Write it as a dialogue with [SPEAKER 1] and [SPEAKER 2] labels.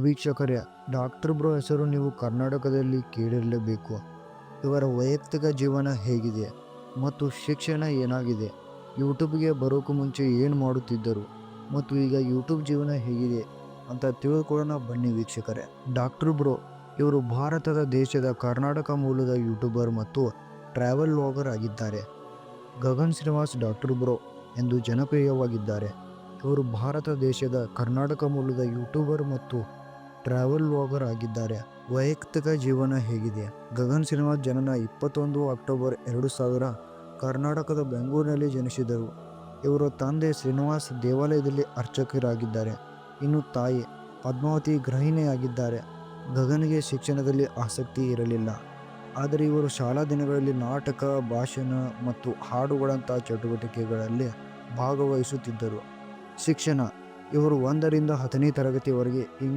[SPEAKER 1] ವೀಕ್ಷಕರೇ, doctor bro ಹೆಸರು ನೀವು ಕರ್ನಾಟಕದಲ್ಲಿ ಕೇಳಿರಲೇಬೇಕು. ಇವರ ವೈಯಕ್ತಿಕ ಜೀವನ ಹೇಗಿದೆ ಮತ್ತು ಶಿಕ್ಷಣ ಏನಾಗಿದೆ, ಯೂಟ್ಯೂಬ್ಗೆ ಬರೋಕ್ಕೂ ಮುಂಚೆ ಏನು ಮಾಡುತ್ತಿದ್ದರು ಮತ್ತು ಈಗ ಯೂಟ್ಯೂಬ್ ಜೀವನ ಹೇಗಿದೆ ಅಂತ ತಿಳ್ಕೊಳ್ಳೋಣ ಬನ್ನಿ ವೀಕ್ಷಕರೇ. ಡಾಕ್ಟರ್ ಬ್ರೋ ಇವರು ಭಾರತದ ದೇಶದ ಕರ್ನಾಟಕ ಮೂಲದ ಯೂಟ್ಯೂಬರ್ ಮತ್ತು ಟ್ರಾವೆಲ್ ವ್ಲಾಗರ್ ಆಗಿದ್ದಾರೆ. ಗಗನ್ ಶ್ರೀನಿವಾಸ್ ಡಾಕ್ಟರ್ ಬ್ರೋ ಎಂದು ಜನಪ್ರಿಯವಾಗಿದ್ದಾರೆ. ಇವರು ಭಾರತ ದೇಶದ ಕರ್ನಾಟಕ ಮೂಲದ ಯೂಟ್ಯೂಬರ್ ಮತ್ತು ಟ್ರಾವೆಲ್ ವ್ಲಾಗರ್ ಆಗಿದ್ದಾರೆ. ವೈಯಕ್ತಿಕ ಜೀವನ ಹೇಗಿದೆ. ಗಗನ್ ಶ್ರೀನಿವಾಸ್ ಜನನ 21 ಅಕ್ಟೋಬರ್ 2000 ಕರ್ನಾಟಕದ ಬೆಂಗಳೂರಿನಲ್ಲಿ ಜನಿಸಿದರು. ಇವರ ತಂದೆ ಶ್ರೀನಿವಾಸ್ ದೇವಾಲಯದಲ್ಲಿ ಅರ್ಚಕರಾಗಿದ್ದಾರೆ. ಇನ್ನು ತಾಯಿ ಪದ್ಮಾವತಿ ಗೃಹಿಣಿಯಾಗಿದ್ದಾರೆ. ಗಗನ್ಗೆ ಶಿಕ್ಷಣದಲ್ಲಿ ಆಸಕ್ತಿ ಇರಲಿಲ್ಲ, ಆದರೆ ಇವರು ಶಾಲಾ ದಿನಗಳಲ್ಲಿ ನಾಟಕ, ಭಾಷಣ ಮತ್ತು ಹಾಡುಗಳಂಥ ಚಟುವಟಿಕೆಗಳಲ್ಲಿ ಭಾಗವಹಿಸುತ್ತಿದ್ದರು. ಶಿಕ್ಷಣ ಇವರು 1ರಿಂದ 10ನೇ ತರಗತಿವರೆಗೆ